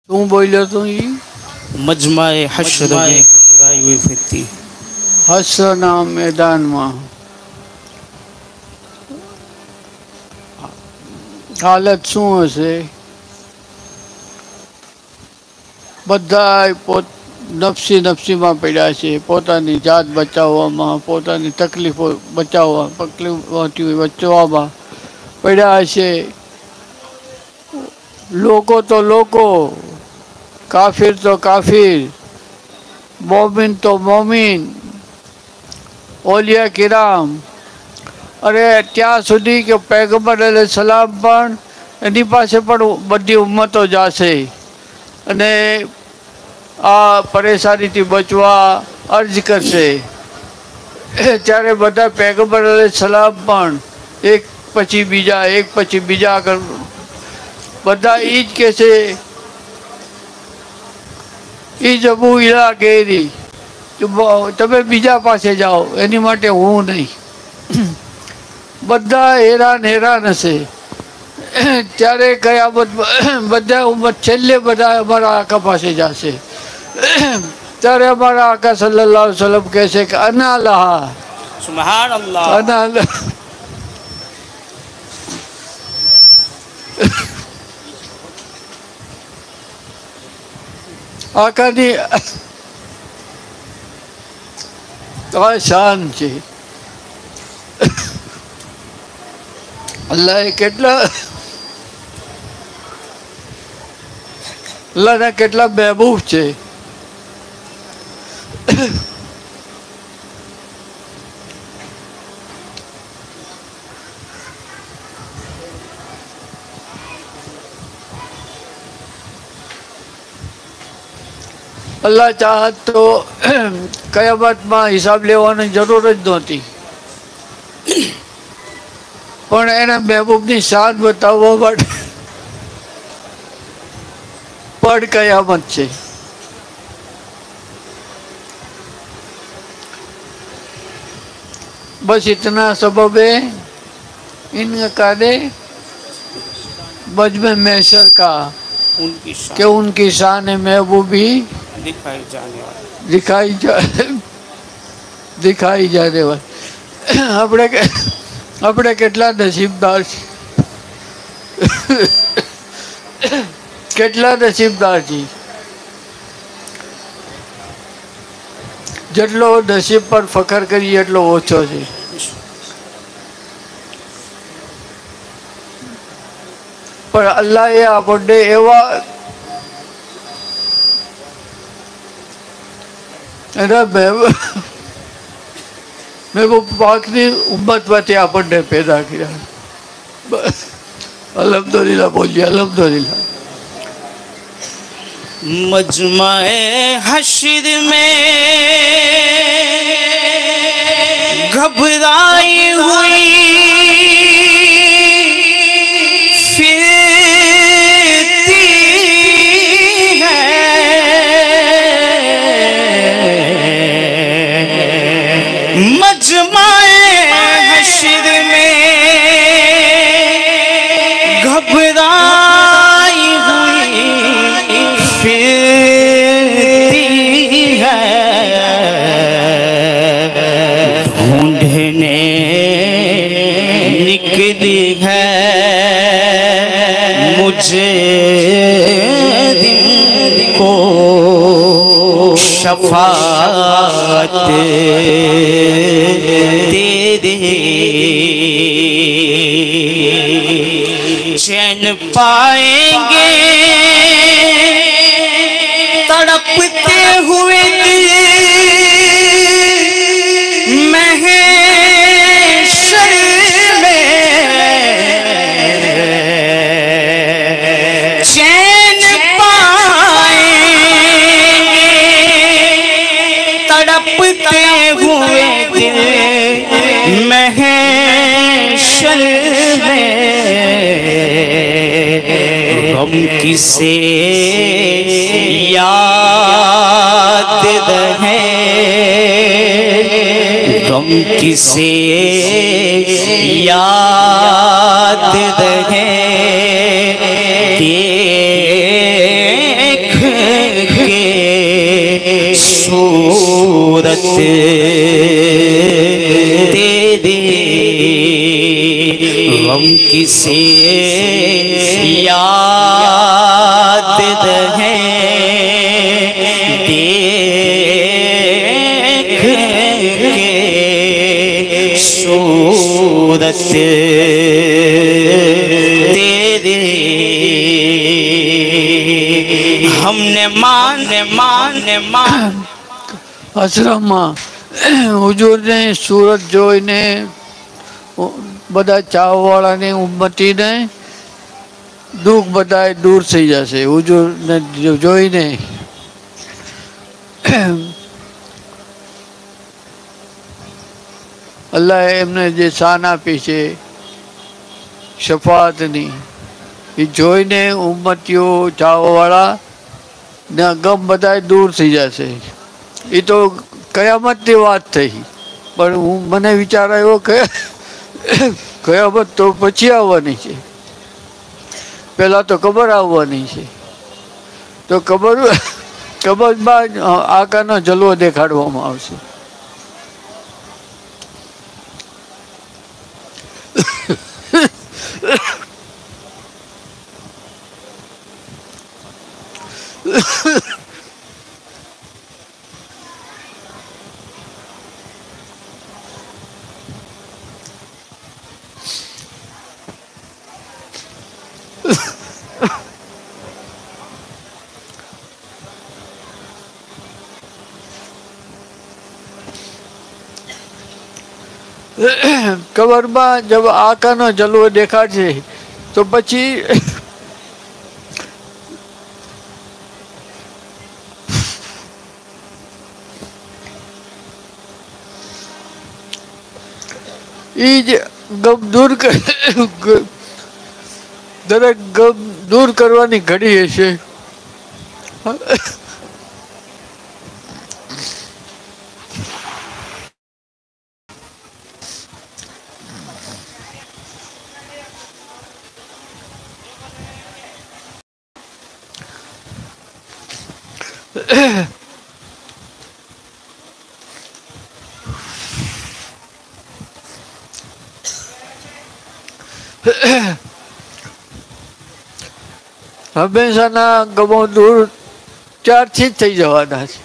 तू बोलो तो ही मजमाए हश्र में घबराई हुई फिरती। હસના મેદાનમાં હાલત શું હશે? બધા નફસી નફસીમાં પડ્યા છે, પોતાની જાત બચાવવામાં, પોતાની તકલીફો બચાવવામાં પડ્યા છે. લોકો તો લોકો, કાફિર તો કાફિર, મોમિન તો મોમિન, ઓલિયા કિરામ. અરે ત્યાં સુધી કે પૈગંબર અલૈહિ સલામ પણ એની પાસે પણ બધી ઉમ્મતો જશે અને આ પરેશાનીથી બચવા અર્જ કરશે. ત્યારે બધા પૈગંબર અલૈહિ સલામ પણ એક પછી બીજા આગળ બધા એ જ કહે છે, એ જબુ ઈલા ગેરી, તમે બીજા પાસે જાઓ, એની માટે હું નહીં. બધા હેરાન હશે. ત્યારે કયામત બધા ઉમ્મત છેલ્લે બધા અમારા આકા પાસે જશે. ત્યારે અમારા આકા સલ્લલ્લાહુ અલૈહિ વસલ્લમ કહેશે કે અના લહા, સુબહાનલ્લાહ, અના આકાની આ શાન છે. અલ્લાહના કેટલા મહેબૂબ છે. અલ્લાહ ચાહત તો કયામતમાં હિસાબ લેવાની જરૂર જ નહોતી, પણ એના મહેબૂબની શાન બતાવવા માટે પણ કયામત છે. बस इतना सबब है इनका दे बज में मैसर का कि उनकी शान महबूबी दिखाई जाने वाली. આપણે કેટલા નસીબદાર છીએ, કેટલા નસીબદાર છીએ. જેટલો નસીબ પર ફખર કરીએ એટલો ઓછો છે. પણ અલ્લાહે આપણને એવા એના મહેબૂબ પાકની ઉમ્મતમાંથી આપણને પેદા કર્યા. અલ્હમ્દુલિલ્લાહ બોલીએ, અલ્હમ્દુલિલ્લાહ. मजमाए हश्र में घबराई हुई फिरती है, मजमाए हश्र में घबराई हुई फिरती है, ढूंढने निकली है मुझे दिन को शफाअत तेरी. चैन पाएंगे तड़पते हुए महशर में, चैन पाएंगे तड़पते हुए महशर में. गम किसे याद रहे, गम किसे याद रहे, के सूरत तेरे गम किसे याद रहे देख के सूरत तेरे हमने मान આશ્રમમાં હુજુરને સુરત જોઈને બધા ચાવવાળાની ઉમ્મતીને દુઃખ બધા દૂર થઈ જશે હુજુરને જોઈને. અલ્લાહે એમને જે શાન આપી છે શફાઅતની, એ જોઈને ઉમ્મતીઓ ચાવવાળા ને ગમ બધા દૂર થઈ જશે. એ તો કયામતની વાત થઈ, પણ મને વિચાર આવ્યો કે કયામત તો પછી આવવાની છે, પહેલાં તો કબર આવવાની છે. તો કબરમાં આકાનો જલવો દેખાડવામાં આવશે. કબરમાં જબ આકાનો જલવો દેખાડશે તો પછી એ જ ગમ દૂર દરેક ગમ દૂર કરવાની ઘડી હશે. હંમેશાના ગમો દૂર ત્યારથી જ થઈ જવાના છે.